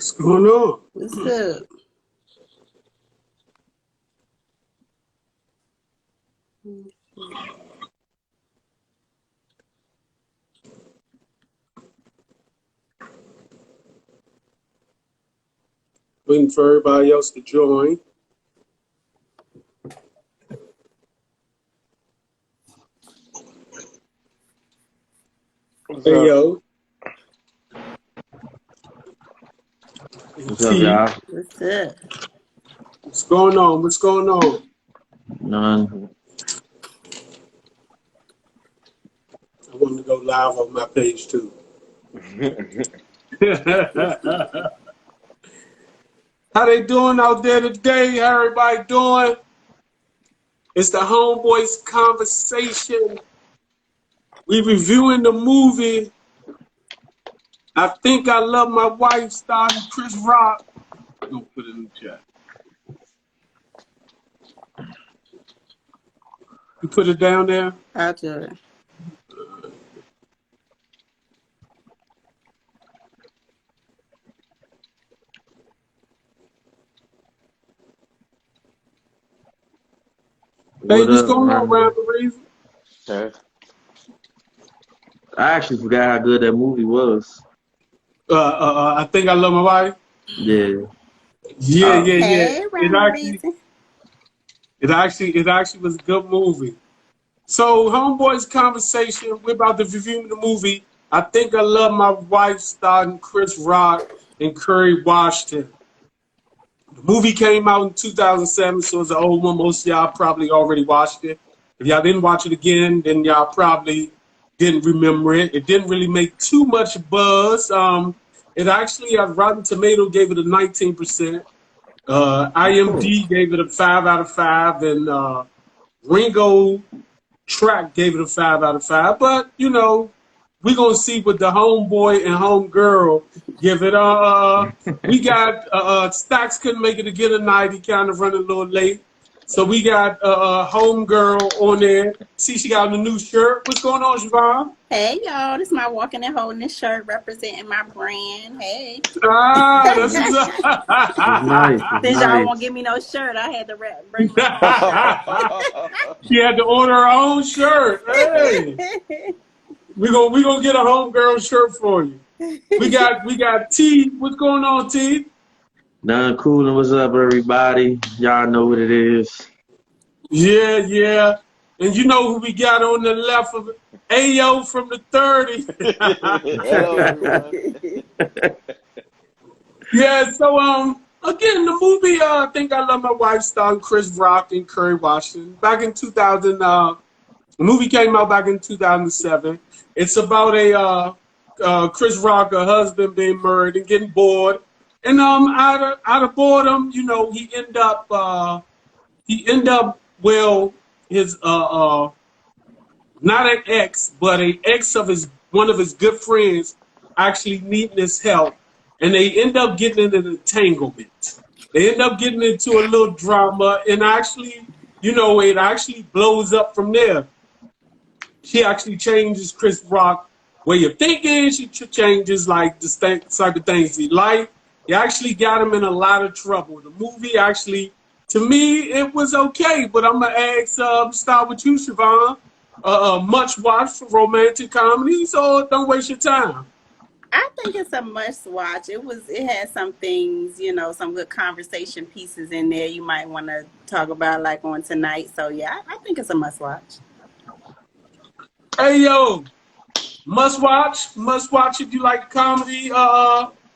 What's going on? What's up? Waiting for everybody else to join. What's Hey, up? yo. What's up, T. y'all? What's up? What's going on? What's going on? None. I wanted to go live on my page, too. How they doing out there today? How everybody doing? It's the Homeboys Conversation. We reviewing the movie I Think I Love My Wife starring Chris Rock. I'm going to put it in the chat. You put it down there? I'll do it. Hey, What what's up, going on, man? Ryan Marie? Okay. I actually forgot how good that movie was. I Think I Love My Wife. Yeah. Yeah, Uh, yeah, yeah. Hey, It Rama actually, Reason. it actually was a good movie. So, Homeboys Conversation, we're about to review the movie I Think I Love My Wife starring Chris Rock and Kerry Washington. The movie came out in 2007, so it's an old one. Most of y'all probably already watched it. If y'all didn't watch it again, then y'all probably didn't remember it. It didn't really make too much buzz. It actually, Rotten Tomato gave it a 19%. cool. IMD gave it a 5 out of 5, and Ringo Track gave it a 5 out of 5. But, we're going to see what the homeboy and homegirl give it. We got Stacks couldn't make it again tonight. He kind of running a little late. So we got homegirl on there. See, she got a new shirt. What's going on, Siobhan? Hey, y'all. This is my walking and holding this shirt representing my brand. Hey. Ah, this is It's nice. It's Since y'all won't nice. give me no shirt, I had to bring my own shirt. She had to order her own shirt. Hey, we gonna get a homegirl shirt for you. We got T. What's going on, T? None cool. What's up, everybody? Y'all know what it is. Yeah, yeah. And you know who we got on the left of it? Ayo from the 30. Hello, everyone. Yeah, so again, the movie I Think I Love My Wife starring Chris Rock and Kerry Washington. Back in 2000, the movie came out back in 2007. It's about a Chris Rock, a husband being married and getting bored. And out of boredom, he end up well his not an ex, but an ex of his one of his good friends actually needing his help, and they end up getting in an entanglement. They end up getting into a little drama, and actually, it actually blows up from there. She actually changes Chris Rock way of thinking. She changes like the type of things he liked. He actually got him in a lot of trouble. The movie actually, to me, it was okay. But I'm gonna start with you, Siobhan. Much watch for romantic comedy, so don't waste your time. I think it's a must watch. It had some things, some good conversation pieces in there you might want to talk about like on tonight. So yeah, I think it's a must watch. Hey yo, must watch if you like comedy,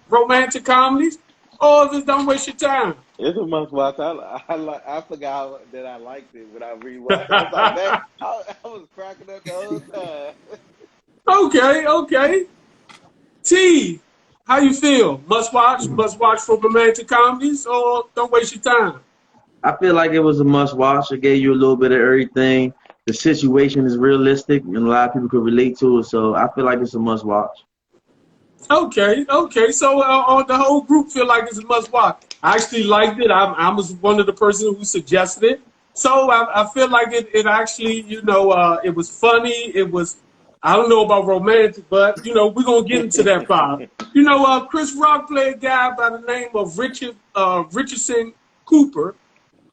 romantic comedies, or just don't waste your time. It's a must watch. I forgot that I liked it when I rewatched. I was like, man, I was cracking up the whole time. Okay, okay. T, how you feel? Must watch for romantic comedies, or don't waste your time. I feel like it was a must watch. It gave you a little bit of everything. The situation is realistic, and a lot of people could relate to it. So I feel like it's a must watch. Okay, okay. So the whole group feel like it's a must watch. I actually liked it. I was one of the person who suggested it. So I feel like it actually, it was funny. It was I don't know about romantic, but you know, we're gonna get into that vibe. You know, Chris Rock played a guy by the name of Richardson Cooper.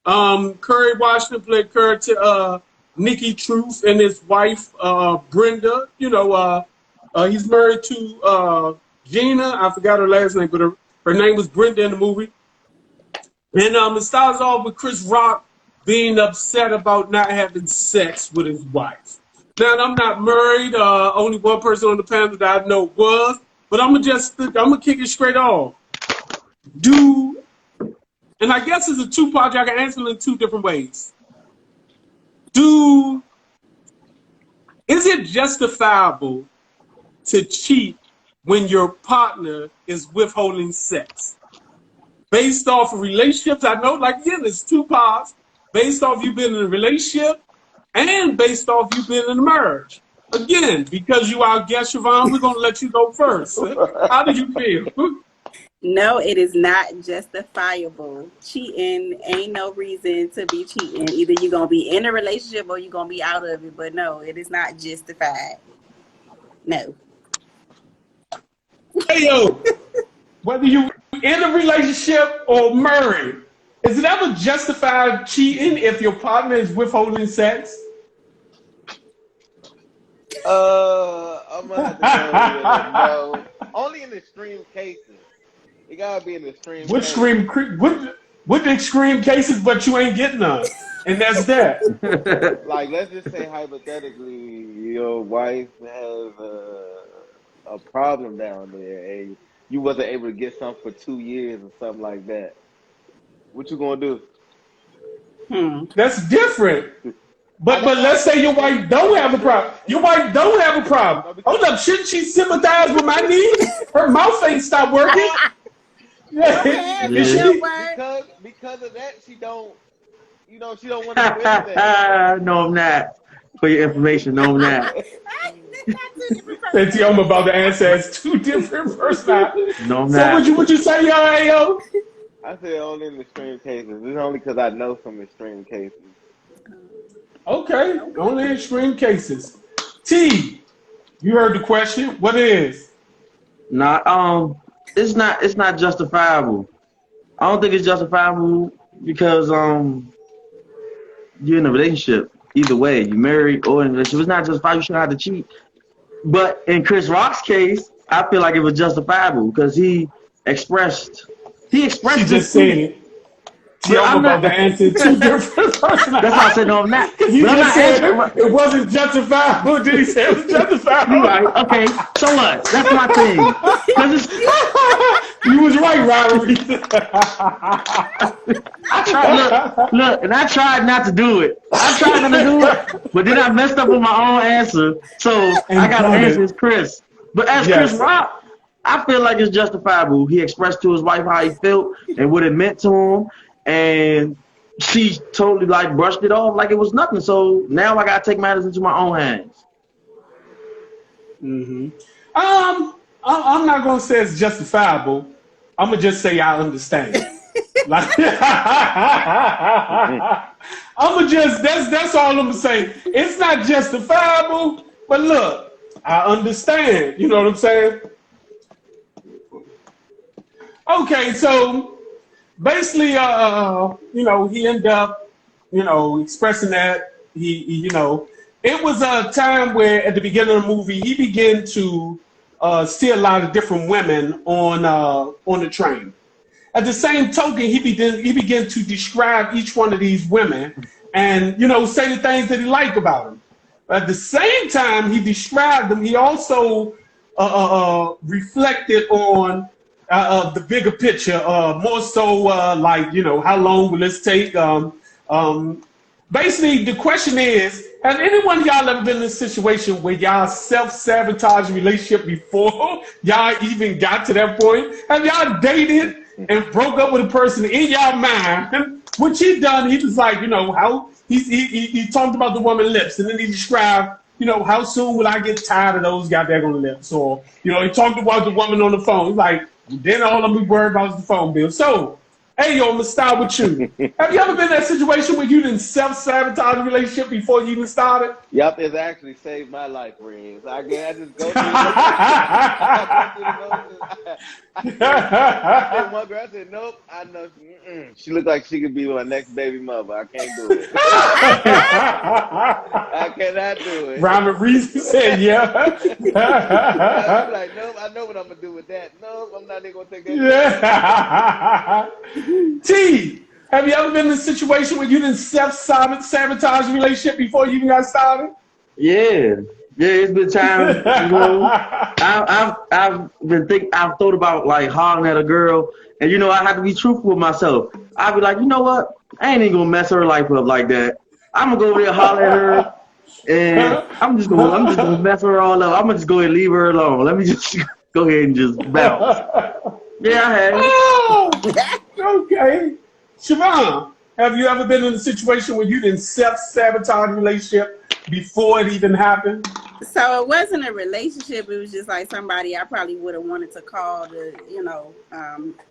Curry Washington played Nikki Truth and his wife Brenda. You know, he's married to Gina. I forgot her last name, but her name was Brenda in the movie. And it starts off with Chris Rock being upset about not having sex with his wife. Now, I'm not married. Only one person on the panel that I know was. But I'm gonna kick it straight off. And I guess it's a two-part. I can answer it in two different ways. Is it justifiable to cheat when your partner is withholding sex? Based off of relationships, I know, like, again, there's two parts. Based off you being in a relationship and based off you being in a marriage. Again, because you are our guest, Siobhan, we're going to let you go first. How do you feel? No, it is not justifiable. Cheating ain't no reason to be cheating. Either you're going to be in a relationship or you're going to be out of it. But no, it is not justified. No. Hey, yo, whether you in a relationship or married, is it ever justified cheating if your partner is withholding sex? I'm gonna have to go with no. Only in extreme cases. It gotta be in extreme. What extreme cases? But you ain't getting none, and that's that. Like, let's just say hypothetically, your wife has a problem down there, and you wasn't able to get something for 2 years or something like that. What you gonna do? That's different. But let's say your wife don't have a problem. Your wife don't have a problem. Hold up, shouldn't she sympathize with my needs? Her mouth ain't stopped working. Okay, because of that, she don't want to do anything. No, I'm not. For your information, no, I'm not. I'm about to answer as two different personalities. No, I'm not. So what you say, yo? I said only in extreme cases. It's only because I know some extreme cases. Okay, only extreme cases. T, you heard the question. What is? Nah, it's not justifiable. I don't think it's justifiable because you're in a relationship. Either way, you married or in a relationship. It's not justifiable. You shouldn't have to cheat. But in Chris Rock's case, I feel like it was justifiable because he expressed. She just said it. I'm about to answer two different personalities. That's why I said no, I'm not. He just said it wasn't justifiable. Did he say it was justifiable? You're right. Okay. So what? That's my thing. You was right, Robert. I tried. Look, and I tried not to do it. I tried not to do it, but then I messed up with my own answer. So I got to answer as Chris. But as Chris Rock, I feel like it's justifiable. He expressed to his wife how he felt and what it meant to him. And she totally like brushed it off like it was nothing. So now I gotta take matters into my own hands. I'm not gonna say it's justifiable. I'm gonna just say I understand. Like, that's all I'm gonna say. It's not justifiable, but look, I understand. You know what I'm saying? Okay, so. Basically, he ended up, expressing that it was a time where at the beginning of the movie, he began to see a lot of different women on the train. At the same token, he began to describe each one of these women and, say the things that he liked about them. At the same time, he described them. He also reflected on the bigger picture, more so how long will this take? Basically, the question is, has anyone of y'all ever been in a situation where y'all self-sabotage a relationship before y'all even got to that point? Have y'all dated and broke up with a person in y'all mind? What he done, he was like, how he talked about the woman's lips, and then he described, how soon will I get tired of those goddamn lips? Or, he talked about the woman on the phone. He's like, then all I'm be worried about is the phone bill. So, Hey, yo, I'm gonna start with you. Have you ever been in that situation where you didn't self-sabotage a relationship before you even started? Yup, it's actually saved my life, Reds. I just go through the motions. I go through the motions. I said one girl, I said, nope, I know. She looked like she could be my next baby mother. I can't do it. I cannot do it. Robert Reese said, yeah. I'm like, nope, I know what I'm going to do with that. Nope, I'm not even going to take that. Yeah. T, have you ever been in a situation where you didn't self-sabotage a relationship before you even got started? Yeah. Yeah, it's been time. You know, I've thought about like hollering at a girl, and you know, I have to be truthful with myself. I'll be like, you know what? I ain't even gonna mess her life up like that. I'm gonna go over there and holler at her, and I'm just gonna mess her all up. I'm gonna just go ahead and leave her alone. Let me just go ahead and just bounce. Yeah, I have. Oh, okay. Siobhan, have you ever been in a situation where you didn't self-sabotage a relationship before it even happened? So it wasn't a relationship. It was just like somebody I probably would have wanted to call to, you know,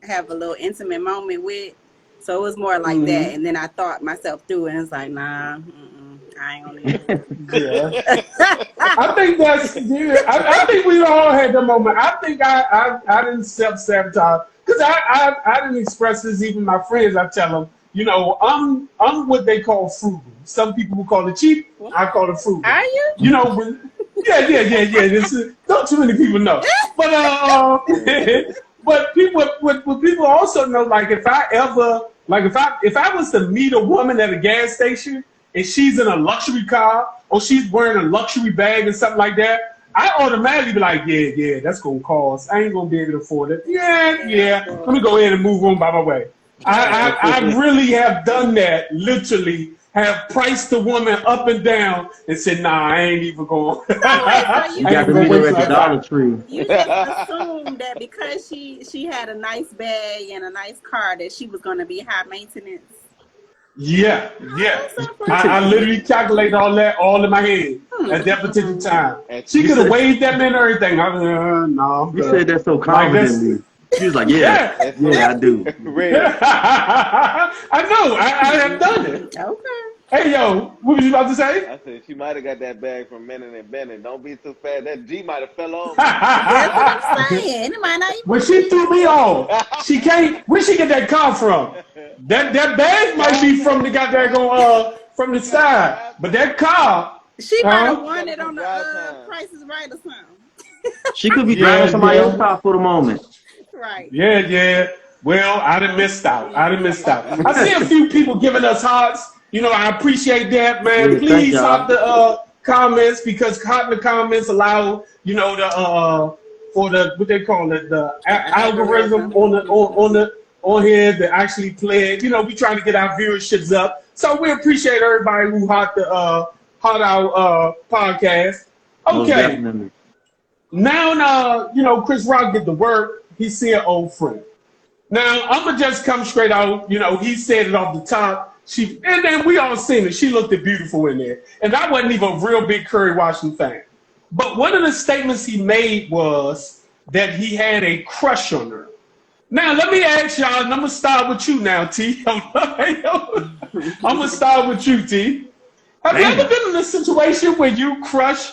have a little intimate moment with. So it was more like that. And then I thought myself through it, and it's like, nah, I ain't gonna do it. Yeah. I think that's, yeah, I think we all had that moment. I think I didn't self-sabotage because I didn't express this even to my friends. I tell them, you know, I'm what they call frugal. Some people will call it cheap. I call it frugal. Are you? You know, when, yeah. This is, not too many people know, but but people, what people also know, like if I was to meet a woman at a gas station and she's in a luxury car or she's wearing a luxury bag or something like that, I automatically be like, yeah, that's gonna cost. I ain't gonna be able to afford it. Yeah. Let me go ahead and move on by my way. I really have done that, literally. Have priced the woman up and down and said, nah, I ain't even going. So You got to meet her at the Dollar Tree. You just assumed that because she had a nice bag and a nice car that she was going to be high maintenance. Yeah. I literally calculated all that all in my head at that particular time. She could have waved at me and everything. No. You said that so confidently. She was like, yeah, I do. I know. I have done it. Okay. Hey, yo, what was you about to say? I said she might have got that bag from Menon and Bennett. Don't be too fast. That G might have fell off. That's what I'm saying. It might not even When she threw me off, she can't. Where she get that car from? That bag might be from the goddamn from the side, but that car. She might have won it on the Price is Right or something. She could be driving somebody else's car for the moment. Right. Yeah. Well, I done missed out. I see a few people giving us hearts. You know, I appreciate that, man. Yeah, please hop the comments because hop the comments allow, you know, the for the what they call it, the algorithm on here to actually play it. You know, we trying to get our viewerships up. So we appreciate everybody who hot our podcast. Okay. Now, you know, Chris Rock did the work. He's seeing an old friend. Now, I'm going to just come straight out. You know, he said it off the top. And then we all seen it. She looked beautiful in there. And I wasn't even a real big Kerry Washington fan. But one of the statements he made was that he had a crush on her. Now, let me ask y'all, and I'm going to start with you now, T. I'm going to start with you, T. Have you ever been in a situation where you crush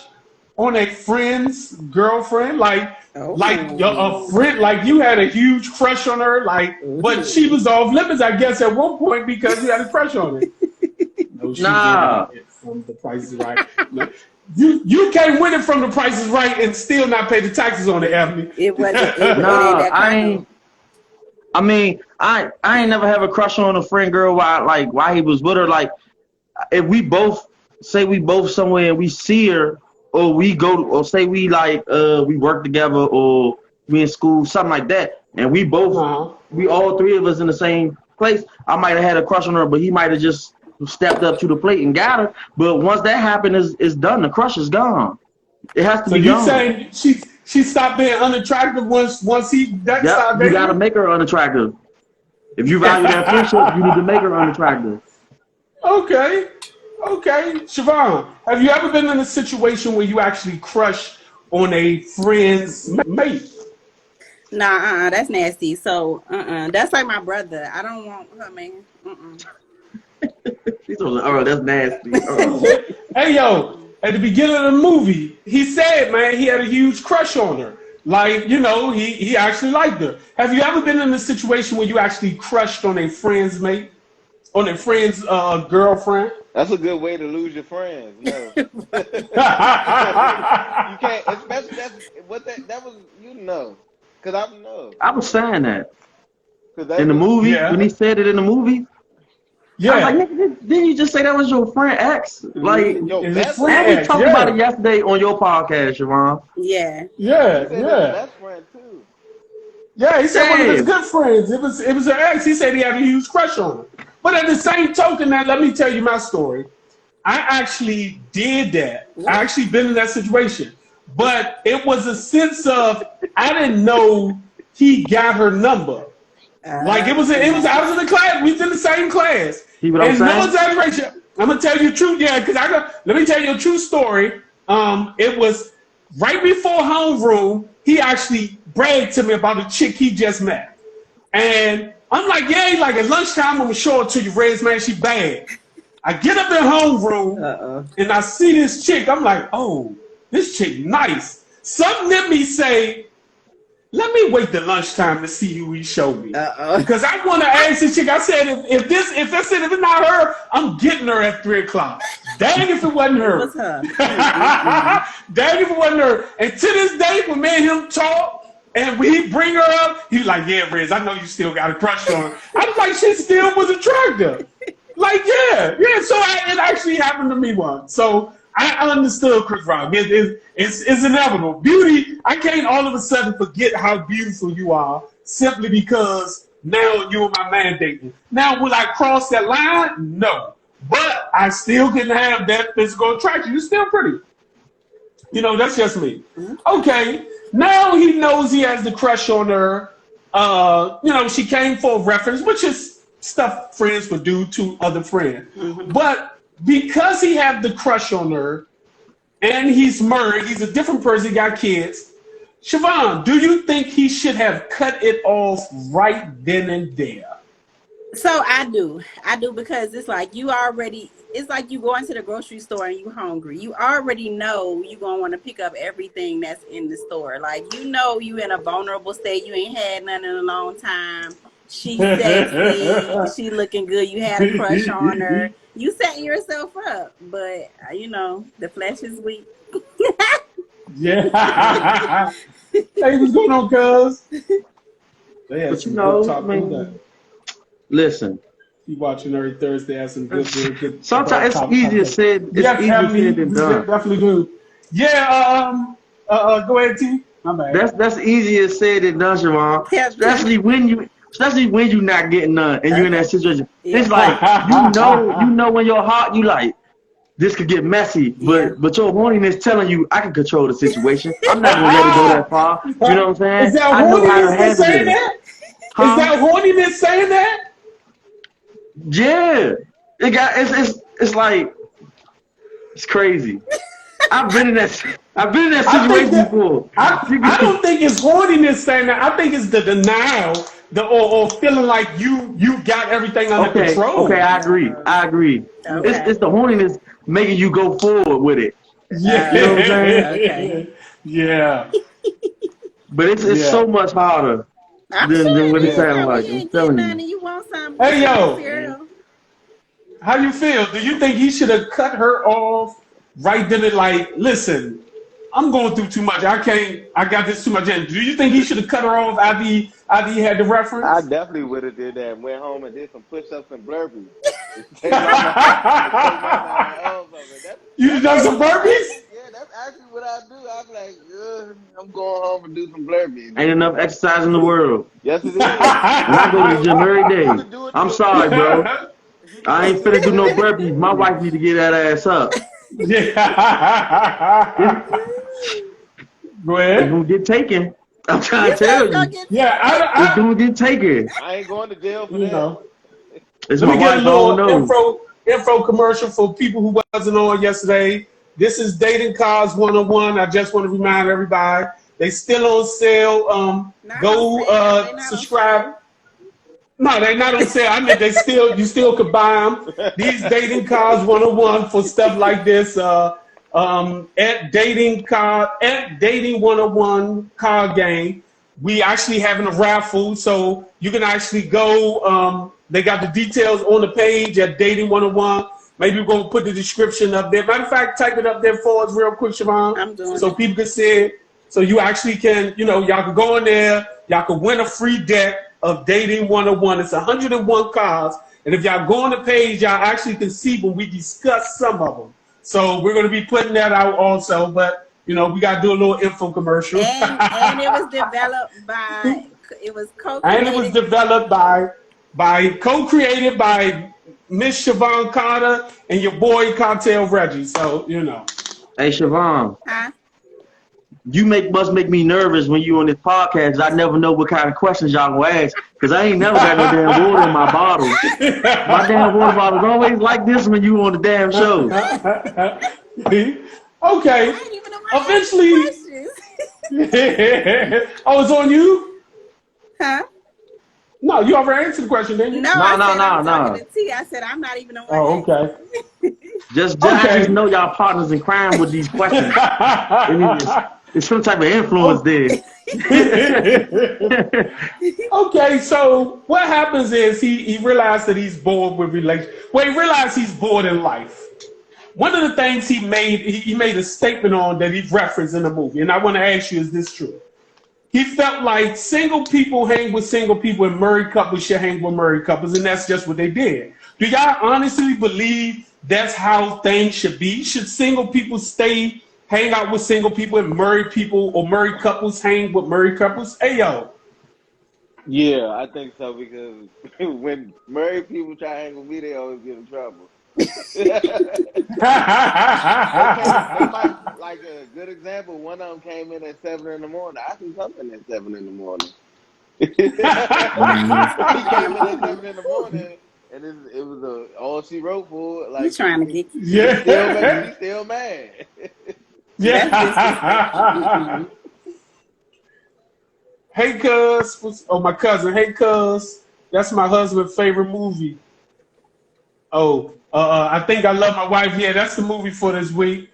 on a friend's girlfriend? Like a friend, like you had a huge crush on her, but she was off limits, I guess, at one point because you had a crush on her. No, she nah. From The Price is Right. You can't win it from The Price is Right and still not pay the taxes on it, Ebony. It wasn't that kind I ain't never have a crush on a friend girl while he was with her. Like, if we both somewhere and we see her, or we go, or say we we work together, or we in school, something like that, and we both, we all three of us in the same place, I might have had a crush on her, but he might have just stepped up to the plate and got her. But once that happened, it's done. The crush is gone. It has to be gone. So you saying she stopped being unattractive once he started dating? You gotta make her unattractive. If you value that friendship, you need to make her unattractive. Okay. Siobhan, have you ever been in a situation where you actually crush on a friend's mate? Nah, that's nasty. So, that's like my brother. I don't want her, man. She's like, oh, that's nasty. Hey, yo, at the beginning of the movie, he said, man, he had a huge crush on her. Like, you know, he actually liked her. Have you ever been in a situation where you actually crushed on a friend's mate? On a friend's girlfriend? That's a good way to lose your friends. No. You can't, especially that was, you know. Because I know. I was saying that. That in the movie, when he said it in the movie. Yeah. I was like, didn't you just say that was your friend X? Like, Yo, and we talked about it yesterday on your podcast, Siobhan. Yeah. Yeah. Best friend too. Yeah, he said one of his good friends. It was her ex. He said he had a huge crush on her. But at the same token, now let me tell you my story. I actually did that. I actually been in that situation. But it was a sense of I didn't know he got her number. Like I was in the class. We was in the same class. And no exaggeration. I'm gonna tell you the truth, because let me tell you a true story. It was right before homeroom. He actually bragged to me about a chick he just met, and I'm like, like at lunchtime, I'm gonna show it to you, Rez, man. She bad. I get up in homeroom and I see this chick. I'm like, oh, this chick nice. Something in me say, let me wait till lunchtime to see who he showed me. Because I want to ask this chick. I said, if it's not her, I'm getting her at 3:00. Dang if it wasn't her. It was her. Dang if it wasn't her. And to this day, when me and him talk, and when he bring her up, he's like, yeah, Riz, I know you still got a crush on her. I was like, she still was attractive. Like, yeah. So it actually happened to me once. So I understood Chris Rock. It's inevitable. Beauty, I can't all of a sudden forget how beautiful you are simply because now you and my man dating. Now, will I cross that line? No. But I still can have that physical attraction. You're still pretty. You know, that's just me. Okay. Now he knows he has the crush on her. You know, she came for a reference, which is stuff friends would do to other friends. But because he had the crush on her and he's married, he's a different person, he got kids. Siobhan, do you think he should have cut it off right then and there? So I do because it's like it's like you go into the grocery store and you hungry. You already know you're going to want to pick up everything that's in the store. Like, you know, you in a vulnerable state. You ain't had none in a long time. She's sexy. She looking good. You had a crush on her. You setting yourself up. But, you know, the flesh is weak. Yeah. Hey, what's going on, cuz? But you know, listen. You watching every Thursday, have some good. Sometimes it's easier said. It's easier than done. Definitely do. Yeah. Go ahead, T. My bad. That's easier said than done, Siobhan. Especially when you're not getting none and you're in that situation. It's like you know when your heart you like this could get messy, but your horniness telling you I can control the situation. I'm not gonna let it go that far. You know what I'm saying? Is that horniness saying that? Is that horniness saying that? Yeah, it's like it's crazy. I've been in that situation before. I don't think it's horniness saying that. I think it's the denial, or feeling like you got everything under control. Okay, I agree. Okay. It's the horniness making you go forward with it. Yeah, you know what I'm saying? Okay. Yeah. But it's so much harder. Than what it sounds like. I'm telling you. You want something? Hey, yo. How you feel? Do you think he should have cut her off right then and like, listen, I'm going through too much. I got this too much in. Do you think he should have cut her off after he had the reference? I definitely would have did that and went home and did some push-ups and burpees. You done some burpees? Yeah, that's actually what I do. I'm like, I'm going home and do some burpees. Ain't enough exercise in the world. Yes, it is. And I go to the gym every day. I'm sorry, bro. I ain't finna do no burpees. My wife need to get that ass up. Yeah. Go ahead. It's gonna get taken. I'm trying to tell you. Yeah, it's gonna get taken. I ain't going to jail for you that. know. It's Let my me get a wife little don't know. info commercial for people who wasn't on yesterday. This is Dating Cause 101. I just want to remind everybody They still on sale. Not Go on sale. They not on subscribe. No, they're not on sale. I mean, you still could buy them. These dating cards 101 for stuff like this. At dating 101 card game, we actually having a raffle, so you can actually go. They got the details on the page at dating 101. Maybe we're gonna put the description up there. Matter of fact, type it up there for us real quick, Siobhan, I'm doing so it. people can see it. So you actually can, y'all can go in there. Y'all can win a free deck of Dating 101. It's 101 cards. And if y'all go on the page, y'all actually can see when we discuss some of them. So we're going to be putting that out also. But, we got to do a little info commercial. And it was developed by, it was co-created. And it was developed co-created by Miss Siobhan Carter and your boy Cartel Reggie. So, Hey, Siobhan. Huh? You must make me nervous when you on this podcast. I never know what kind of questions y'all gonna ask because I ain't never got no damn water in my bottle. My damn water bottle's always like this when you on the damn show. Okay. I ain't even know my Eventually. Oh, it's on you? Huh? No, you already answered the question, didn't you? No. I'm talking to T. I said I'm not even on. Oh, okay. Just Okay. I just know y'all partners in crime with these questions. It's some type of influence there. Okay, so what happens is he realized that he's bored with relationships. Well, he realized he's bored in life. One of the things he made a statement on that he referenced in the movie, and I want to ask you, is this true? He felt like single people hang with single people and married couples should hang with married couples, and that's just what they did. Do y'all honestly believe that's how things should be? Should single people hang out with single people and married people, or married couples hang with married couples? Hey, yo. Yeah, I think so, because when married people try to hang with me, they always get in trouble. Like a good example, one of them came in at 7 in the morning. I can come in at 7 in the morning. He came in at 7 in the morning, and it was all she wrote for. Like, He's trying to get you. Yeah. He's still mad. Yeah. Hey, cuz. Oh, my cousin. Hey, cuz. That's my husband's favorite movie. Oh, I Think I Love My Wife. Yeah, that's the movie for this week.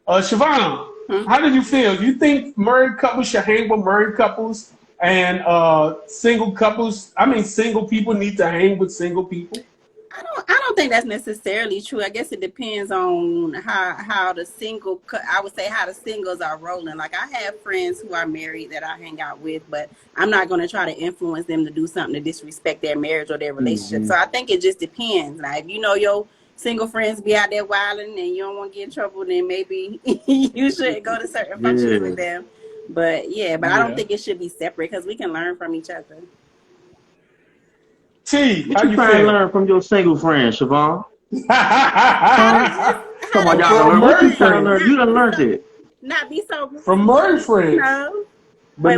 Siobhan, how did you feel? You think married couples should hang with married couples and single people need to hang with single people? I don't think that's necessarily true. I guess it depends on how the singles are rolling. Like, I have friends who are married that I hang out with, but I'm not going to try to influence them to do something to disrespect their marriage or their relationship. Mm-hmm. So I think it just depends. Like, if your single friends be out there wilding and you don't want to get in trouble, then maybe you shouldn't go to certain functions with them. But I don't think it should be separate because we can learn from each other. T, What how you trying to feel? learn from your single friend, Siobhan? Come on, y'all From learn. What you married trying to friends. learn? You done learned it. Not be so From married friends. No. But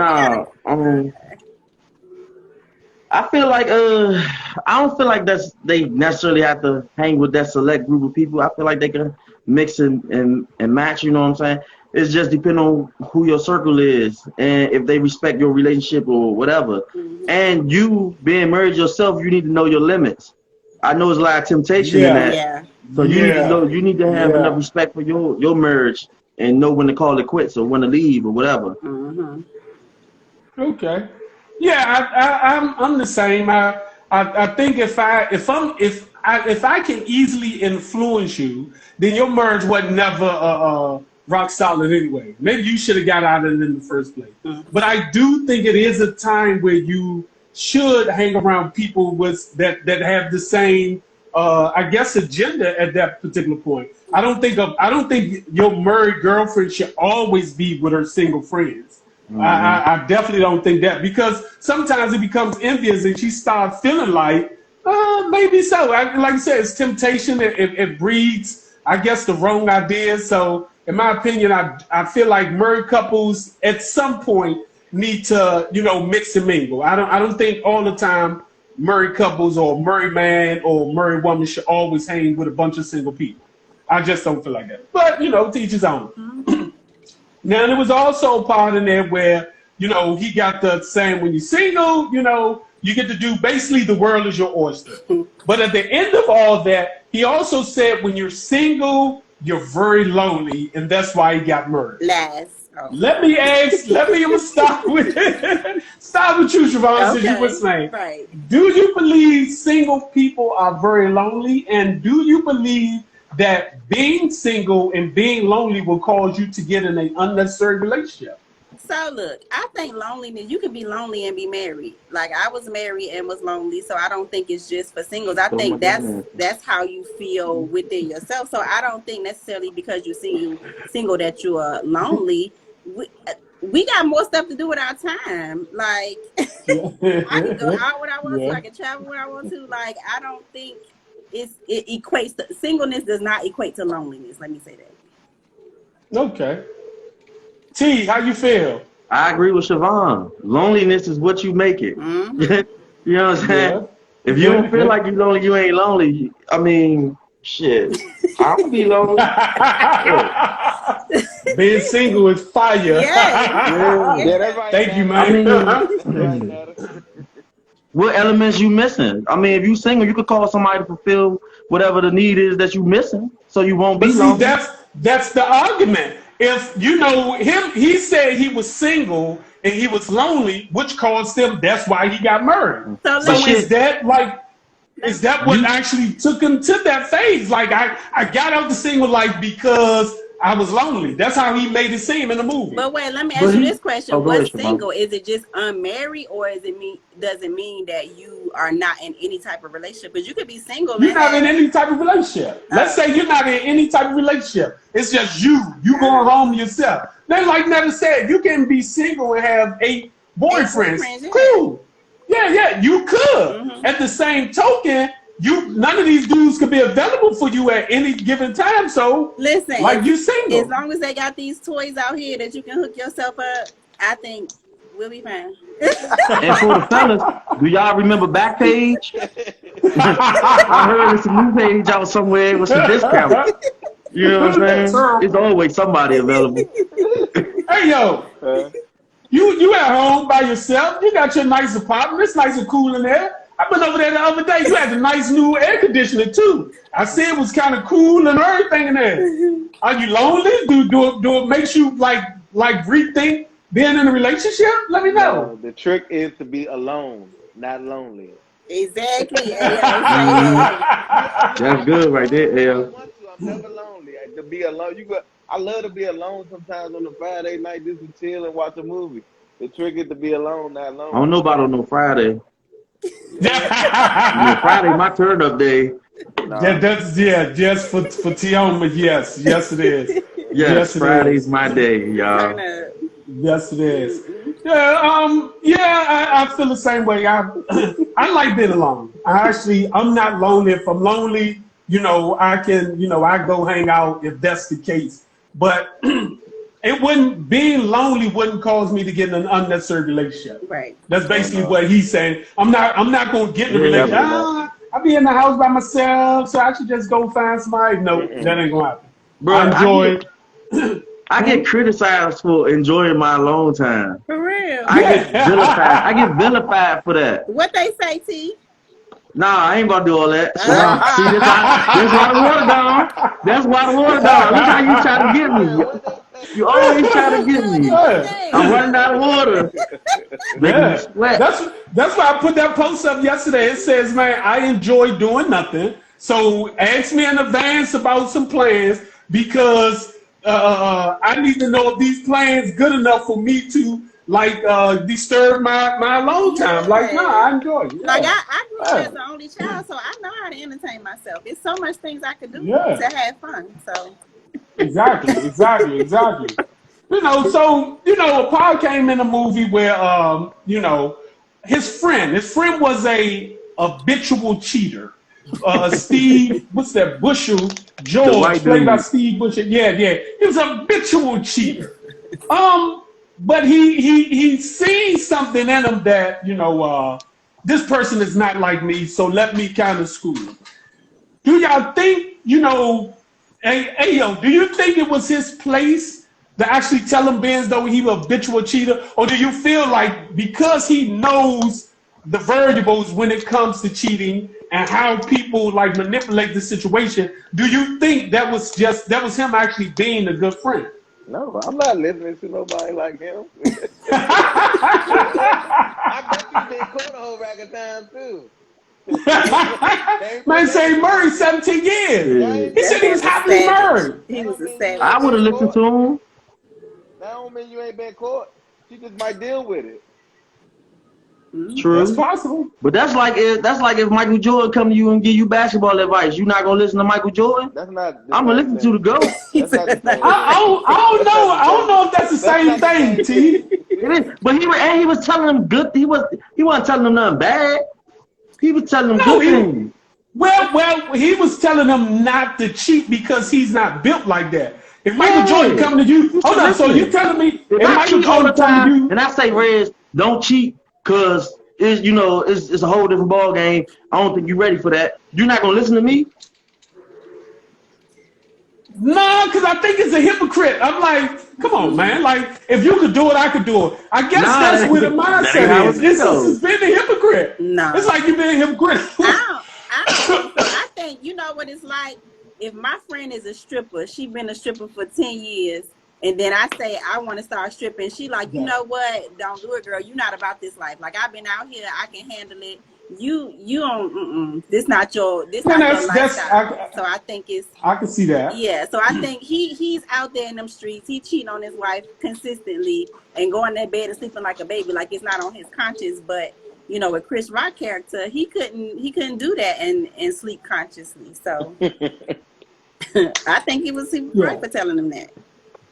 I feel like I don't feel like they necessarily have to hang with that select group of people. I feel like they can mix and match, you know what I'm saying? It's just depending on who your circle is and if they respect your relationship or whatever. Mm-hmm. And you being married yourself, you need to know your limits. I know there's a lot of temptation in that. Yeah. So you need to have enough respect for your marriage and know when to call it quits or when to leave or whatever. Mm-hmm. Okay. Yeah, I'm the same. I think if I can easily influence you, then your marriage was never rock solid anyway. Maybe you should have got out of it in the first place. Mm-hmm. But I do think it is a time where you should hang around people that have the same agenda at that particular point. I don't think your married girlfriend should always be with her single friends. Mm-hmm. I definitely don't think that, because sometimes it becomes envious and she starts feeling like, maybe so. Like I said, it's temptation. It breeds, I guess, the wrong ideas. So in my opinion, I feel like married couples at some point need to, mix and mingle. I don't think all the time married couples or married man or married woman should always hang with a bunch of single people. I just don't feel like that. But, to each his own. Mm-hmm. Now there was also a part in there where, you know, he got the saying when you're single, you know, you get to do basically the world is your oyster. But at the end of all that, he also said when you're single, you're very lonely, and that's why he got murdered. Oh. Let me stop with you, Siobhan, since you were saying. Right. Do you believe single people are very lonely? And do you believe that being single and being lonely will cause you to get in an unnecessary relationship? So look, I think loneliness, you can be lonely and be married. Like I was married and was lonely, so I don't think it's just for singles. I think that's how you feel within yourself. So I don't think necessarily because you're single that you are lonely. We got more stuff to do with our time. Like I can go out when I want to, I can travel when I want to. Like I don't think it equates to singleness does not equate to loneliness. Let me say that. Okay. T, how you feel? I agree with Siobhan. Loneliness is what you make it. Mm-hmm. You know what I'm saying? Yeah. If you don't feel like you're lonely, you ain't lonely. I mean, shit. I'll be lonely. Being single is fire. Yeah, that's right. Thank you, man. I mean, what elements you missing? I mean, if you single, you could call somebody to fulfill whatever the need is that you missing, so you won't be lonely. That's the argument. If you know him, he said he was single and he was lonely, which caused him. That's why he got murdered. So is that what actually took him to that phase? Like I got out the single life because I was lonely. That's how he made it seem in the movie. But wait, let me ask you this question: what's single? Is it just unmarried, or does it mean that you are not in any type of relationship? Because you could be single. You're not in any type of relationship. Let's say you're not in any type of relationship. It's just you going home yourself. Then, like Netta said, you can be single and have 8 boyfriends. Cool. Yeah, you could. Mm-hmm. At the same token, none of these dudes could be available for you at any given time. So listen, like you single. As long as they got these toys out here that you can hook yourself up, I think we'll be fine. And for the fellas, do y'all remember Backpage? I heard it's a new page out somewhere with some discount. You know what I'm saying? It's always somebody available. Hey yo, you at home by yourself? You got your nice apartment. It's nice and cool in there. I've been over there the other day. You had a nice new air conditioner too. I see it was kind of cool and everything in there. Are you lonely? Do it makes you like rethink being in a relationship? Let me know. No, the trick is to be alone, not lonely. Exactly. That's good right there, L. I'm never lonely. To be alone, I love to be alone sometimes on a Friday night, just to chill and watch a movie. The trick is to be alone, not lonely. I don't know about on no Friday. Friday, my turn up day. No. Just for Tioma, yes it is. Yes, Friday's my day, y'all. Yes, it is. I feel the same way. I like being alone. I'm not lonely. If I'm lonely, I can, I go hang out if that's the case. But being lonely wouldn't cause me to get in an unnecessary relationship. Right. That's basically what he's saying. I'm not going to get in a relationship. I'll be in the house by myself, so I should just go find somebody. No, that ain't going to happen. Bro, I enjoy it. I get criticized for enjoying my alone time. For real? I get vilified for that. What they say, T? Nah, I ain't about to do all that. See, that's why the water down. That's why the water down. Look how you try to get me. You always try to get me. I'm running out of water. That's why I put that post up yesterday. It says, man, I enjoy doing nothing. So ask me in advance about some plans because I need to know if these plans good enough for me to disturb my alone time. Like, I enjoy it. Yeah. Like I grew up as the only child, so I know how to entertain myself. There's so much things I could do to have fun. So Exactly. Paul came in a movie where his friend was a habitual cheater. Steve, what's that? Bushel, George, played by Steve Bushel. Yeah. He was a habitual cheater. But he seen something in him that, this person is not like me, so let me kind of school him. Do y'all think, do you think it was his place to actually tell him Benz though he was a habitual cheater, or do you feel like because he knows the variables when it comes to cheating and how people like manipulate the situation, do you think that was him actually being a good friend? No, I'm not listening to nobody like him. I bet you've been caught a whole rack of times too. Man say Murray 17 years. He said he was happily married. He was a savage. I would have listened to him. That don't mean you ain't been caught. She just might deal with it. True. That's possible. But that's like if Michael Jordan come to you and give you basketball advice, you not gonna listen to Michael Jordan? That's not. I'm gonna listen to the GOAT. That's not the same. I don't know if that's the same thing, T. It is. But he was telling them good. He wasn't telling them nothing bad. He was telling them good things. Well, he was telling them not to cheat because he's not built like that. If Michael Jordan come to you, hold on. So you telling me if I Michael cheat all the Jordan come to time you, and I say, Rez, don't cheat because it's a whole different ball game. I don't think you're ready for that. You're not gonna listen to me? no, because I think it's a hypocrite. I'm like, come on, man. Like, if you could do it, I could do it. I guess that's where the mindset is. It's being a hypocrite. No. It's like you're being a hypocrite. I don't think so. I think, you know what it's like? If my friend is a stripper, she been a stripper for 10 years, and then I say, I want to start stripping. She like, you know what? Don't do it, girl. You're not about this life. Like, I've been out here. I can handle it. You don't, this not your lifestyle. So I think I can see that. Yeah, so I think he's out there in them streets. He cheating on his wife consistently and going to bed and sleeping like a baby, like it's not on his conscience. But you know, with Chris Rock character, he couldn't do that and sleep consciously. So I think he was right for telling him that.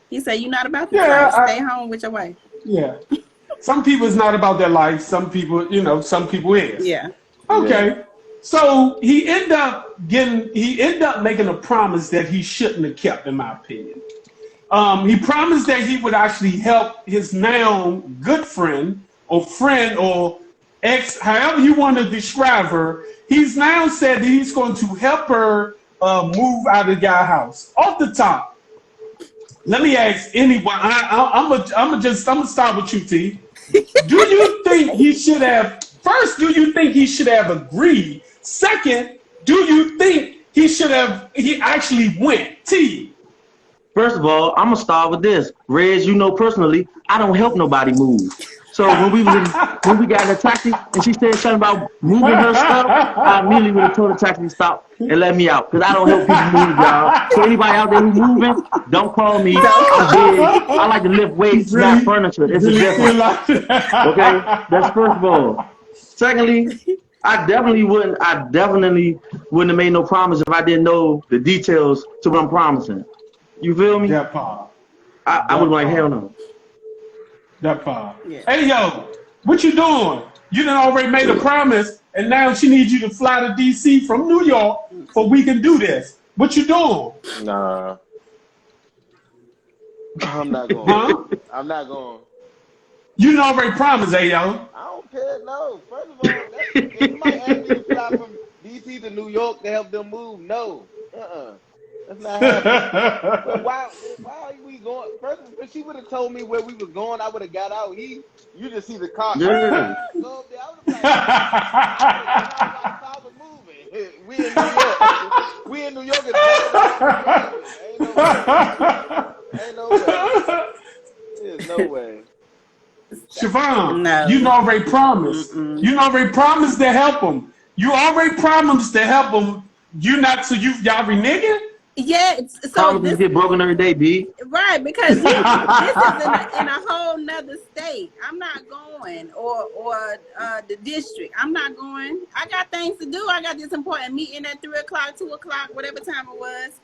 He said, "You're not about this life. Stay home with your wife." Yeah. Some people it's not about their life. Some people, some people is. Yeah. Okay. Yeah. So he ended up making a promise that he shouldn't have kept, in my opinion. He promised that he would actually help his now good friend or ex, however you want to describe her. He's now said that he's going to help her move out of the guy's house. Off the top, let me ask anyone. I'm gonna start with you, T. Do you think he should have? First, do you think he should have agreed? Second, do you think he actually went? T. First of all, I'm gonna start with this. Rez, personally, I don't help nobody move. So when we got in the taxi and she said something about moving her stuff, I immediately would have told the taxi to stop and let me out. Because I don't help people move, y'all. So anybody out there who's moving, don't call me. I like to lift weights, not furniture. It's a difference. Okay? That's first of all. Secondly, I definitely wouldn't have made no promise if I didn't know the details to what I'm promising. You feel me? That part. I would like, hell no. That part. Yeah. Hey, yo, what you doing? You done already made a promise, and now she needs you to fly to D.C. from New York so we can do this. What you doing? Nah. I'm not going. Huh? I'm not going. You done already promised, hey, yo. I don't care, no. First of all, if somebody asked me to fly from D.C. to New York to help them move, no. That's not happening. But why are we going? First, if she would have told me where we was going, I would have got out. You just see the car. Yeah. Go up there. I would have been like, we in New York. We in New York. Ain't no way. There's no way. Siobhan, no. You already promised. Mm-mm. You already promised to help him. You already promised to help him. Y'all reneging? Yeah, so promises get broken every day, B. Right, because this is in a whole nother state. I'm not going, or the district. I'm not going. I got things to do. I got this important meeting at 3:00, 2:00, whatever time it was.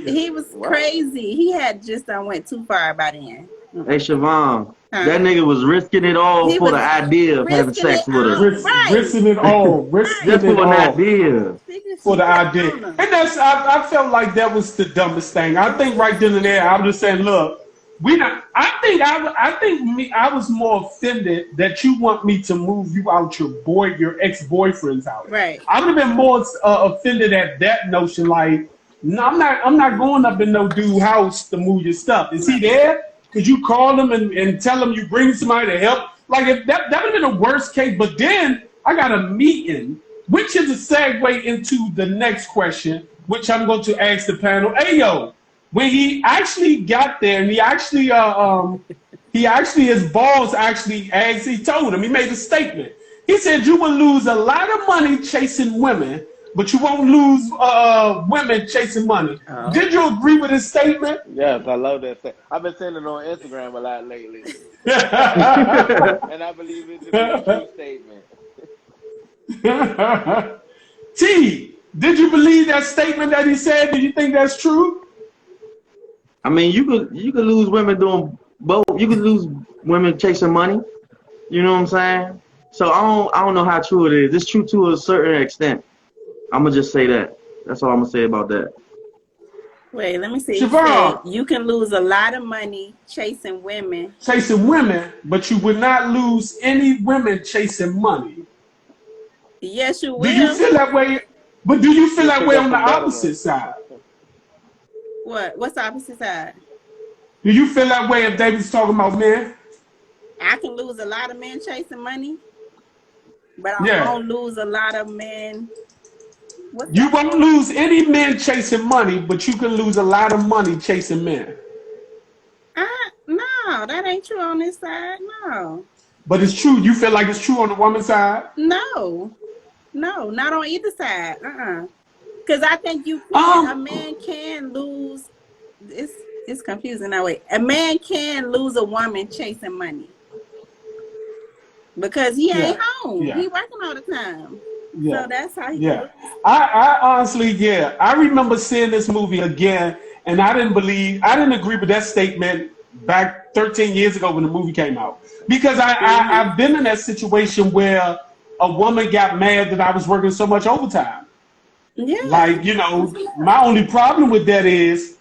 He was crazy. He had just went too far by then. Hey, Siobhan, that nigga was risking it all for the idea of having sex with her. Risking it all. Just for an idea. For the idea. And I felt like that was the dumbest thing. I think right then and there, I was just saying, look, I was more offended that you want me to move you out your ex-boyfriend's house. Right. I would have been more offended at that notion, like, No, I'm not going up in no dude house to move your stuff. Is he there? Could you call him and tell him you bring somebody to help? Like if that would have been the worst case. But then I got a meeting, which is a segue into the next question, which I'm going to ask the panel. Hey yo, when he actually got there and he actually his boss actually asked, he told him, he made a statement. He said you will lose a lot of money chasing women, but you won't lose women chasing money. Oh. Did you agree with his statement? Yes, I love that. I've been seeing it on Instagram a lot lately, and I believe it to be a true statement. T, did you believe that statement that he said? Do you think that's true? I mean, you could lose women doing both. You could lose women chasing money. You know what I'm saying? So I don't know how true it is. It's true to a certain extent. I'm gonna just say that. That's all I'm gonna say about that. Wait, let me see. Siobhan. You can lose a lot of money chasing women. Chasing women, but you would not lose any women chasing money. Yes, you will. Do you feel that way? But do you feel that way on the Better opposite side? What? What's the opposite side? Do you feel that way if David's talking about men? I can lose a lot of men chasing money, but I Yeah. won't lose a lot of men. What's You that? won't lose any men chasing money, but you can lose a lot of money chasing men. No, that ain't true on this side. No. But it's true. You feel like it's true on the woman's side? No, not on either side. Because I think a man can lose. It's confusing that way. A man can lose a woman chasing money because he ain't home. Yeah. He working all the time. Yeah. So that's how he. Yeah. I honestly, yeah. I remember seeing this movie again, and I didn't agree with that statement back 13 years ago when the movie came out. Because I've been in that situation where a woman got mad that I was working so much overtime. Yeah. Like, you know, my only problem with that is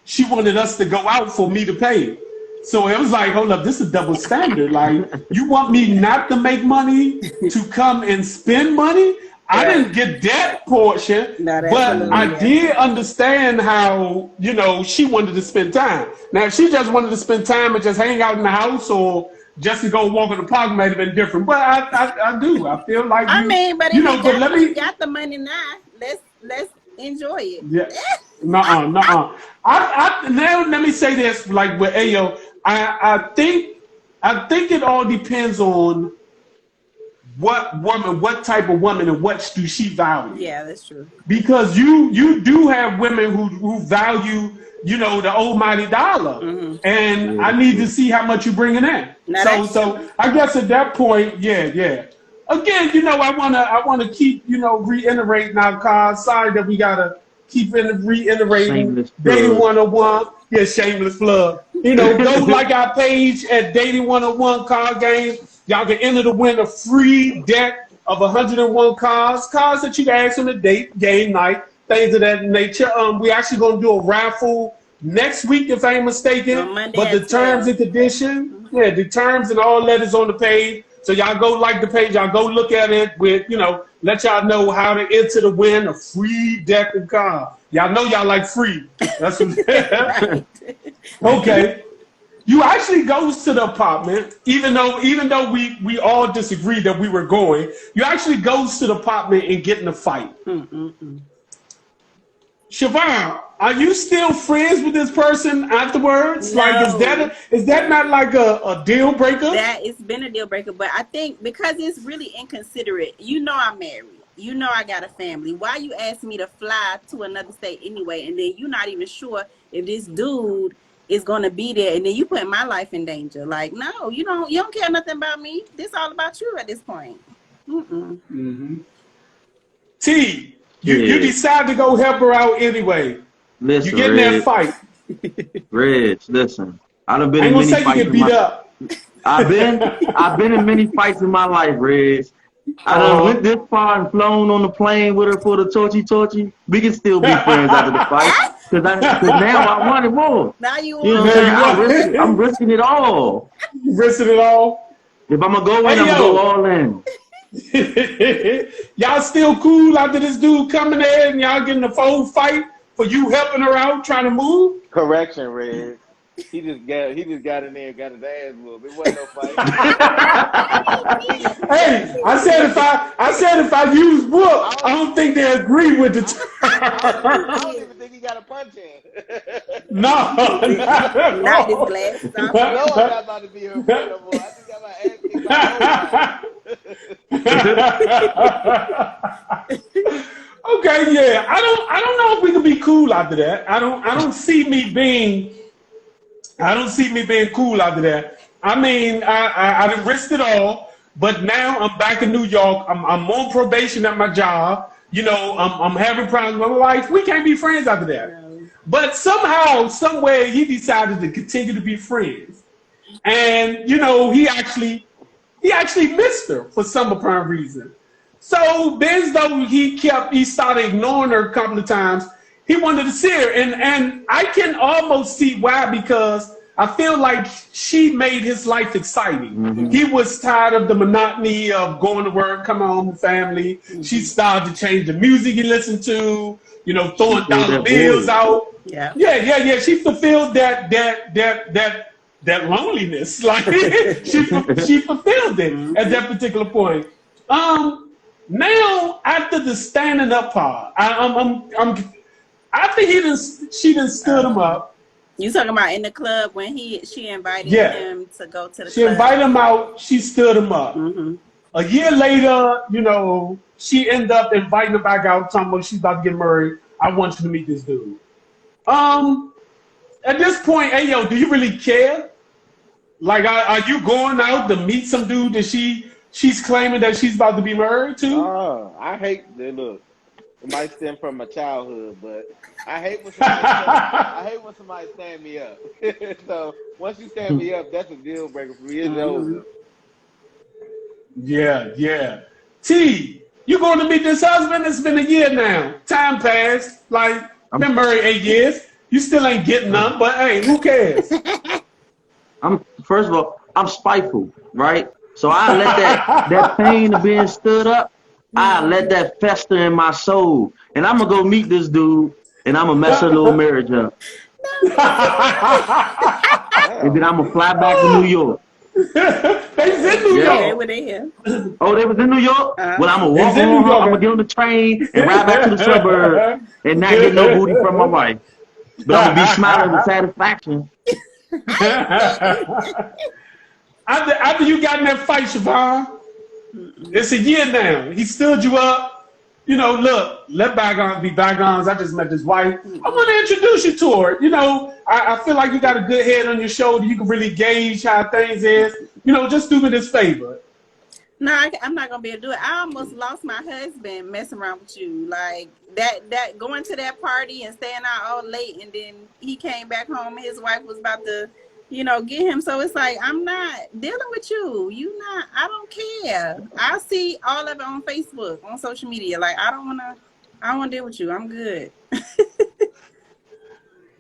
she wanted us to go out for me to pay. So it was like, hold up, this is double standard. Like, you want me not to make money to come and spend money? I didn't get that portion, No, that's but absolutely I right. did understand how, you know, she wanted to spend time. Now, if she just wanted to spend time and just hang out in the house or just to go walk in the park, might have been different. But I do. I feel like I mean, but if you know, but let me got the money now, let's enjoy it. yeah. Nuh-uh. Now let me say this, like with Ayo, I think it all depends on what type of woman and what do she value. Yeah, that's true. Because you do have women who value, you know, the almighty dollar. Mm-hmm. And I need to see how much you're bringing in. Now So I guess at that point, yeah. Again, you know, I wanna keep, you know, reiterating our cause. Sorry that we gotta keep reiterating Shameless Dating plug. 101. Yeah, shameless plug. You know, go like our page at Dating 101 Card Game. Y'all can enter to win a free deck of 101 cards that you can ask on the date, game night, things of that nature. We actually gonna do a raffle next week, if I ain't mistaken. On Monday But the at terms 12. and conditions, the terms and all that is on the page. So y'all go like the page, y'all go look at it with, you know, let y'all know how to enter to win a free deck of cards. Y'all know y'all like free. That's what Okay. You actually goes to the apartment, even though we all disagreed that we were going. You actually goes to the apartment and get in a fight. Siobhan, are you still friends with this person afterwards? No. Like, is that not like a deal breaker? That it's been a deal breaker, but I think because it's really inconsiderate. You know I'm married. You know I got a family. Why you ask me to fly to another state anyway, and then you're not even sure if this dude is gonna be there, and then you put my life in danger. Like, no, you don't care nothing about me. This all about you at this point. T, you decide to go help her out anyway. Listen, You get in that fight. Reg, listen. I done been I in ain't gonna many say you fights get in beat my up. I've been in many fights in my life, Reg. I done went this far and flown on the plane with her for the torchy. We can still be friends after the fight. Cause now I want it more. Now you You know want what I'm saying? I'm risking it all. Risking it all. If I'm gonna go in, Hey, I'm gonna yo. go all in. Y'all still cool after this dude coming in and y'all getting a full fight for you helping her out trying to move? Correction, Red. He just got in there and got his ass whooped. It wasn't no fight. Hey, I said if I use whoop, I don't think they agree with the I don't even think he got a punch in. No, Not his glasses No, off. I'm not about to be here for no more. I just got my ass kicked by Okay, yeah. I don't know if we can be cool after that. I don't see me being cool after that. I mean, I done risked it all, but now I'm back in New York. I'm on probation at my job. You know, I'm having problems with my wife. We can't be friends after that. No. But somehow, somewhere, he decided to continue to be friends. And, you know, he actually missed her for some apparent reason. So, as though he started ignoring her a couple of times, he wanted to see her. And I can almost see why, because I feel like she made his life exciting. Mm-hmm. He was tired of the monotony of going to work, coming home with family. Mm-hmm. She started to change the music he listened to, you know, throwing She filled dollar that bills void. out. Yeah. Yeah. She fulfilled that loneliness. Like she fulfilled it at that particular point. Now after the standing up part, after she done stood him up. You talking about in the club when she invited him to go to the She club? invited him out. She stood him up. Mm-hmm. A year later, you know, she ended up inviting him back out, talking about she's about to get married. I want you to meet this dude. At this point, hey yo, do you really care? Like, are you going out to meet some dude that she's claiming that she's about to be married to? I hate that. Look, it might stem from my childhood, but I hate when somebody stand me up. So once you stand me up, that's a deal breaker for me. It's over. Yeah. T, you going to meet this husband? It's been a year now. Time passed. Like, been married 8 years. You still ain't getting none, but hey, who cares? First of all, I'm spiteful, right? So I let that pain of being stood up, I let that fester in my soul. And I'm going to go meet this dude, and I'm going to mess her little marriage up. And then I'm going to fly back to New York. They's in New Yeah, York. were they here? Oh, they was in New York? Well, I'm going to walk It's in New home, York. I'm going to get on the train and ride back to the suburbs and not get no booty from my wife. But I'm going to be smiling with satisfaction. After you got in that fight, Siobhan, it's a year now. He stood you up. You know, look, let bygones be bygones. I just met this wife. I want to introduce you to her. You know, I feel like you got a good head on your shoulder. You can really gauge how things is. You know, just do me this favor. No, I'm not gonna be able to do it. I almost lost my husband messing around with you. Like that going to that party and staying out all late, and then he came back home and his wife was about to, you know, get him. So it's like, I'm not dealing with you. I don't care. I see all of it on Facebook, on social media. Like, I don't want to deal with you. I'm good.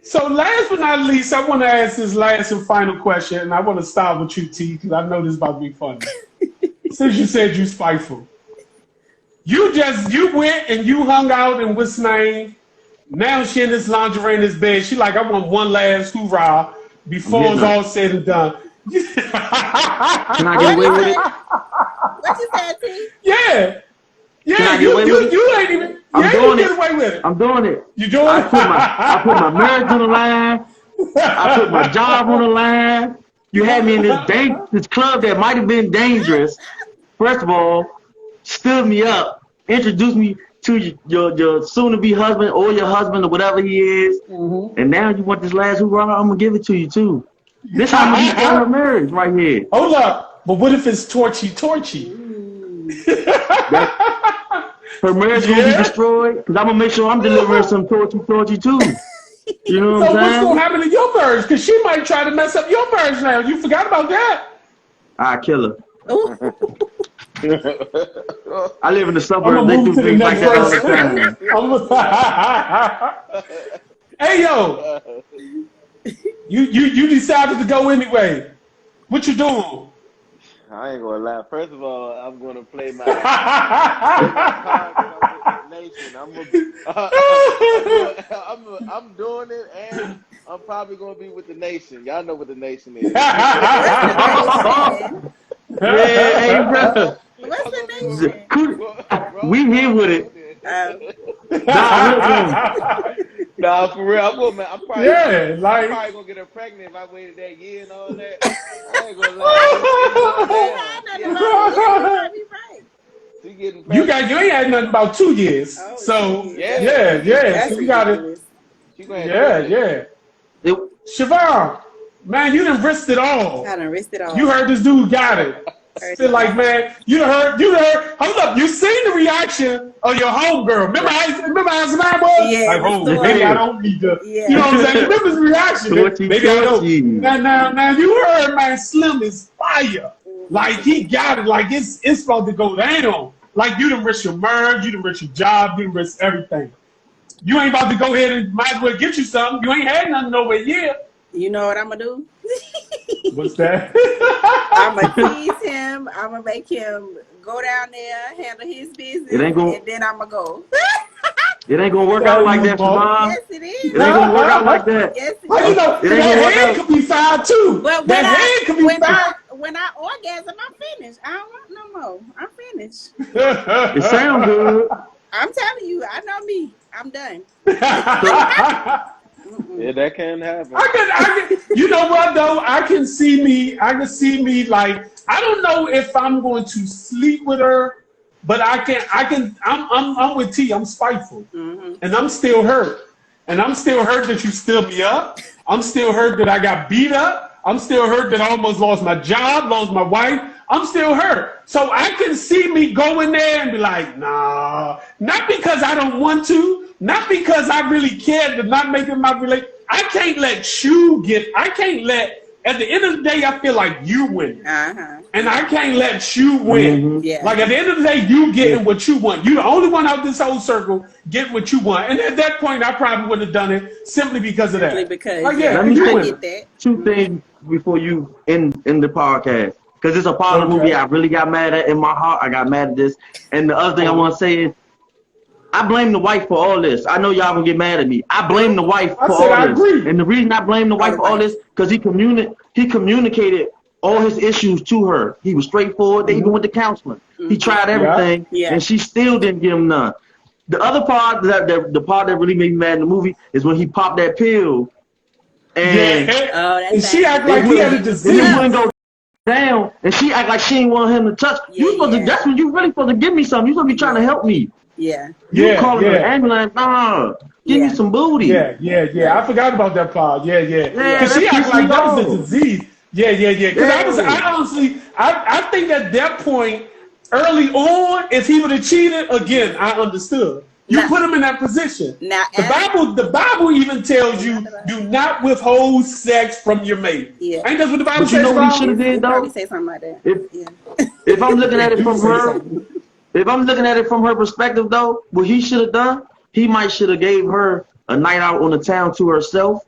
So last but not least, I want to ask this last and final question, and I want to start with you, T, because I know this is about to be funny. Since you said you spiteful, you went and you hung out in what's name. Now she in this lingerie in this bed. She like, I want one last hoorah before it's all said and done. Can I get away with it? What you said, T? Yeah, Can I get away with it? you ain't even. I'm you doing get it. away with it. I'm doing it. You doing I it? put my marriage on the line. I put my job on the line. You had me in this club that might have been dangerous. First of all, stood me up, introduced me to your soon-to-be husband or your husband or whatever he is. Mm-hmm. And now you want this last hoorah? I'm going to give it to you, too. This how I'm going to destroy her marriage right here. Hold up. But what if it's torchy? Her marriage going to be destroyed because I'm going to make sure I'm delivering some torchy, too. You know what So I'm what's saying? going to happen to your marriage? Because she might try to mess up your marriage now. You forgot about that. I kill her. Ooh. I live in the I'm suburbs. gonna They move do to the things like next that all the time. person. Hey yo, you decided to go anyway. What you doing? I ain't gonna lie. First of all, I'm gonna play my Nation, I'm doing it, and I'm probably gonna be with the Nation. Y'all know what the Nation is. Yeah, hey, bro. What's the nation? We here with it. Nah, for real. I'm probably gonna get her pregnant if I waited that year and all that. I ain't gonna lie. She getting pregnant. You ain't had nothing about 2 years. Oh, so yeah. That's so you got it. ridiculous. Siobhan, man, you done risked it all. I done risked it all. You heard this dude got it. Feel like, man, you heard. Hold up, you seen the reaction of your homegirl. Remember how mine was? Yeah, like, oh, maybe I don't need to. Yeah. You know what I'm saying? Remember his reaction? Maybe I don't. Now, you heard, man, Slim is fire. Like, he got it. Like, it's supposed to go down. Like, you done risk your merge, you done risk your job, you done risk everything. You ain't about to go ahead and might as well get you something. You ain't had nothing over a year. You know what I'm gonna do? What's that? I'm gonna tease him. I'm gonna make him go down there, handle his business, and then I'm gonna go. It ain't gonna work out like that, Siobhan. Yes, it is. It ain't gonna work out like that. Yes, it Well, you is. know, that head could be fired too. But that head could be fired. When I orgasm, I'm finished. I don't want no more. I'm finished. It sounds good. I'm telling you, I know me. I'm done. Yeah, that can happen. I can, you know what though? I can see me like, I don't know if I'm going to sleep with her, but I'm with T. I'm spiteful, and I'm still hurt, and I'm still hurt that you stood me up. I'm still hurt that I got beat up. I'm still hurt that I almost lost my job, lost my wife. I'm still hurt. So I can see me go in there and be like, nah, not because I don't want to, not because I really care to not make it my relationship. I can't let at the end of the day, I feel like you win. And I can't let you win. Yeah. Like at the end of the day, you getting what you want. You're the only one out this whole circle getting what you want. And at that point, I probably wouldn't have done it simply because of that. Simply because, like, yeah, let me I say get that. 2 things before you end the podcast. Because it's a part of the movie I really got mad at in my heart. I got mad at this. And the other thing I want to say is, I blame the wife for all this. I know y'all gonna get mad at me. I blame the wife for all this. Agree. And the reason I blame the wife for all this, because he communicated all his issues to her. He was straightforward. They even went to counseling. He tried everything, and she still didn't give him none. The other part, the part that really made me mad in the movie is when he popped that pill. And, and she acted like he had a disease. And he wouldn't go down, and she act like she didn't want him to touch. You supposed to. That's when you really supposed to give me something. You supposed to be trying to help me. Yeah. You calling the ambulance? Nah, give me some booty. Yeah. I forgot about that part. Yeah. Because she acted like that was a disease. Yeah. Because I think at that point, early on, if he would have cheated again, I understood. You put him in that position. The Bible even tells you do not withhold sex from your mate. Yeah. Ain't that what the Bible says? You know what he should have did though? Probably say something like that. If I'm looking at it from her, if I'm looking at it from her perspective though, what he should have done, he might should have gave her a night out on the town to herself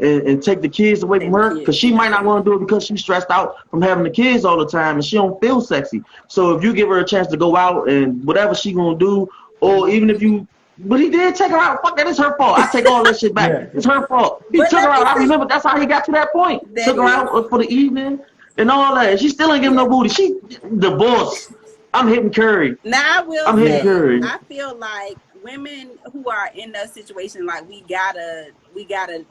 and take the kids away from her, because she might not want to do it because she's stressed out from having the kids all the time and she don't feel sexy. So if you give her a chance to go out and whatever she gonna do, or even if you, but he did take her out. Fuck that, it's her fault. I take all that shit back. It's her fault. He took her out. I remember that's how he got to that point. Took her out for the evening and all that. She still ain't giving no booty. She divorced. I'm hitting Curry. Now I'm hitting Curry. I feel like women who are in that situation, like we gotta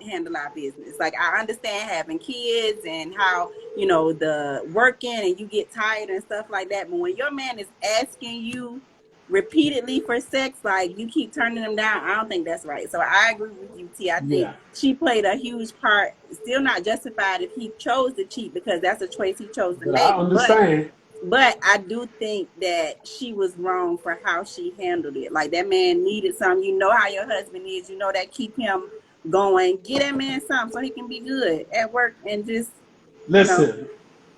handle our business. Like I understand having kids and how, you know, the working and you get tired and stuff like that. But when your man is asking you repeatedly for sex, like you keep turning them down, I don't think that's right. So I agree with you, T. I think she played a huge part. Still not justified if he chose to cheat, because that's a choice he chose to make. I understand. But I do think that she was wrong for how she handled it. Like that man needed something. You know how your husband is. You know that keep him going. Get that man something so he can be good at work and just listen. You know.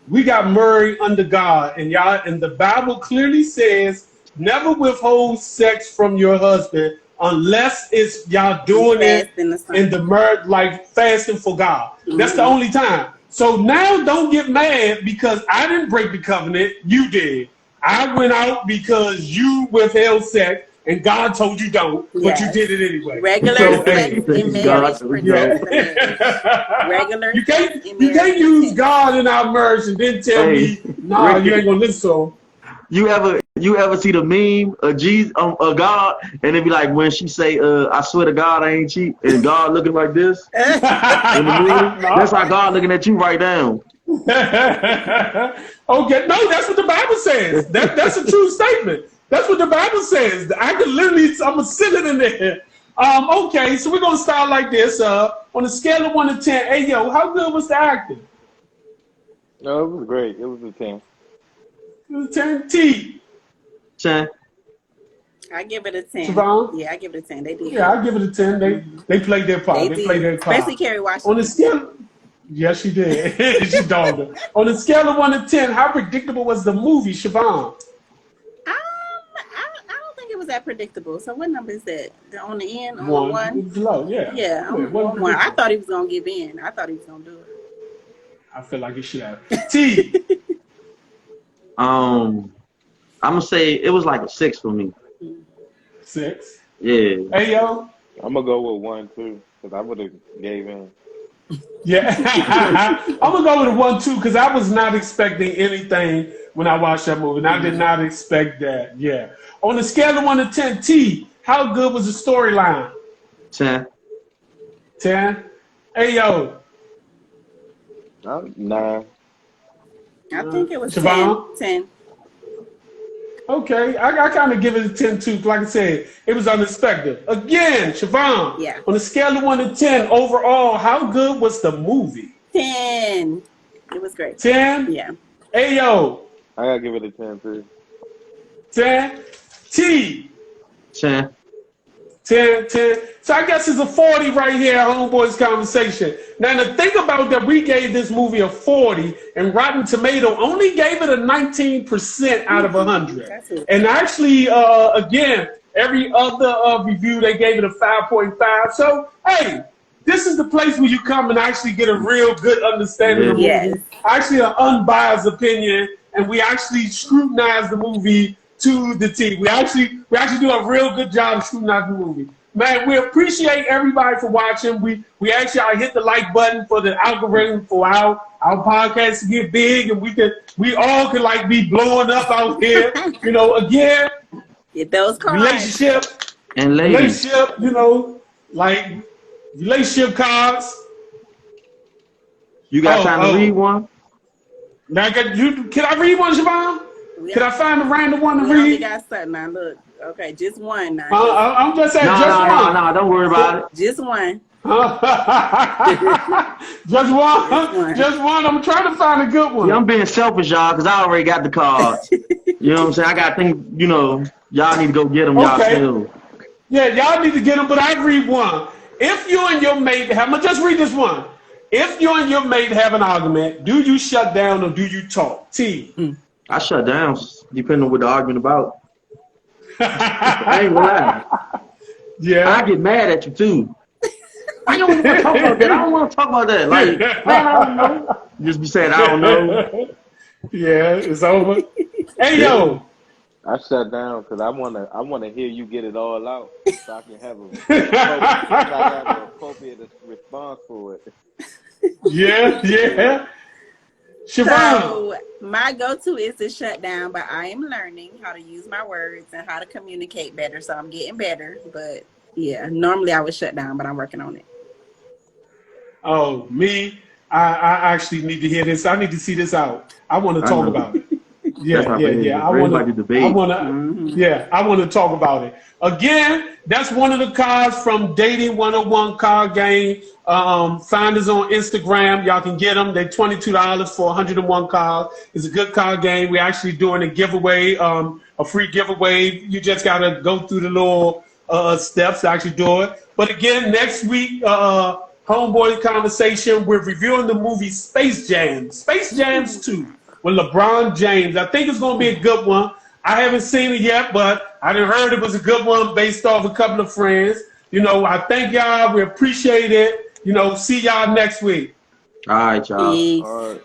We got married under God, and the Bible clearly says never withhold sex from your husband unless it's y'all doing it in the marriage, like fasting for God. That's the only time. So now don't get mad because I didn't break the covenant. You did. I went out because you withheld sex. and God told you don't, but you Yes. did it anyway. Regular So, sex hey, in marriage protects the marriage. Regular you sex can't in you marriage can't use protects. God in our marriage and then tell Hey, me, nah, you ain't gonna listen to him. you ever see the meme of Jesus, of God, and it be like when she say, "I swear to God, I ain't cheat," and God looking like this in the movie. That's how God looking at you right now. Okay, no, that's what the Bible says. That's a true statement. That's what the Bible says. I could literally, I'm gonna send it in there. Okay, so we're gonna start like this. On a scale of 1 to 10, hey yo, how good was the acting? No, it was great. It was a 10. It was 10. T. Chan, I give it a 10. Siobhan? Yeah, I give it a 10. They did. Yeah, I give it a 10. They played their part. They played did. their part. Especially Kerry On Washington. the scale, yes, she did. She dogged her. On a scale of 1 to 10, how predictable was the movie, Siobhan? I don't think it was that predictable. So what number is that? On the end, on the One. one? It was low, yeah. Yeah, it on wasn't one. I predictable. thought he was gonna give in. I thought he was gonna do it. I feel like it should have. T. I'm gonna say it was like a 6 for me. 6. Yeah. Hey yo. I'm gonna go with 1 too, because I would have gave in. Yeah. I'm gonna go with a 1 2 because I was not expecting anything when I watched that movie. And I did not expect that. Yeah. On a scale of 1 to 10, T, how good was the storyline? Chan, 10. Hey yo. 9. I think it was Siobhan? 10. Okay, I kind of give it a 10 too. Like I said, it was unexpected. Again, Siobhan, Yeah. on a scale of 1 to 10, overall, how good was the movie? 10. It was great. 10? Yeah. Ayo, I gotta give it a 10 too. 10. T, Chan. 10. So I guess it's a 40 right here, Homeboys Conversation. Now, the thing about that, we gave this movie a 40, and Rotten Tomato only gave it a 19% out of 100. That's it. And actually, again, every other review, they gave it a 5.5. So, hey, this is the place where you come and actually get a real good understanding of the movie. Yes. Actually, an unbiased opinion, and we actually scrutinize the movie to the T. We actually do a real good job of scrutinizing the movie. Man, we appreciate everybody for watching. We actually I hit the like button for the algorithm for our podcast to get big, and we all can like be blowing up out here. You know, again, Get those cards. And ladies. relationship, you know, like relationship cards. You got time to read one? Now, can I read one, Siobhan? Can I find a random one to We only read? got something now. Look. Okay, just one now. I'm just saying, No, don't worry about it. Just one. Just one. one. Just one. I'm trying to find a good one. Yeah, I'm being selfish, y'all, because I already got the cards. You know what I'm saying? I got to think, you know, y'all need to go get them Okay. y'all too. Yeah, y'all need to get them, but I read one. If you and your mate I'm gonna just read this one. If you and your mate have an argument, do you shut down or do you talk? T. I shut down, depending on what the argument about. I ain't gonna lie. Yeah. I get mad at you too. I don't want to talk about that. I don't want to talk about that. Like, man, I don't know. Just be saying, I don't know. Yeah, it's over. Hey yo. I shut down because I wanna hear you get it all out so I can have an appropriate response for it. Yeah. Siobhan. So my go-to is to shut down, but I am learning how to use my words and how to communicate better. So I'm getting better. But yeah, normally I would shut down, but I'm working on it. Oh, me? I actually need to hear this. I need to see this out. I want to talk about it. Yeah. I want to debate. I want to talk about it. Again, that's one of the cards from Dating 101 card game. Find us on Instagram. Y'all can get them. They're $22 for 101 cards. It's a good card game. We're actually doing a giveaway, a free giveaway. You just got to go through the little steps to actually do it. But again, next week, Homeboy Conversation, we're reviewing the movie Space Jam. Space Jams 2 with LeBron James. I think it's going to be a good one. I haven't seen it yet, but I done heard it was a good one based off a couple of friends. You know, I thank y'all. We appreciate it. You know, see y'all next week. All right, y'all. Peace. All right.